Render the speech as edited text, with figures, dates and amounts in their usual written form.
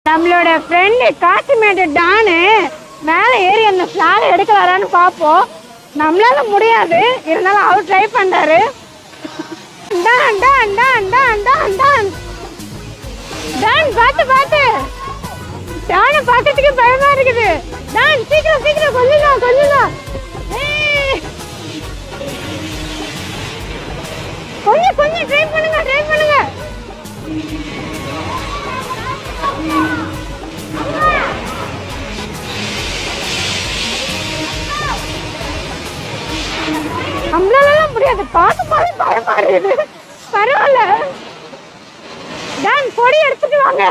நம்மளோட ஃப்ரெண்டு காசிமேடு டானு மேலே ஏறி அந்த ஃபிளாக் எடுக்கலாரான்னு பார்ப்போம். நம்மளால முடியாது, இருந்தாலும் அவர் ட்ரை பண்றாரு. Don Don Don Don Don Don Don பார்த்து பார்த்து டானை பார்க்கறதுக்கு பயமா இருக்குது. டான் சீக்கிரம் சீக்கிரம் கொஞ்சம் கொஞ்சம் கொஞ்சம் கொஞ்சம் ட்ரை பண்ணுங்க ட்ரை பண்ணுங்க. நம்மளால முடியாது, பார்க்க போது பயமா இருக்குது. பரவாயில்ல, டான் பொடி எடுத்துட்டு வாங்க.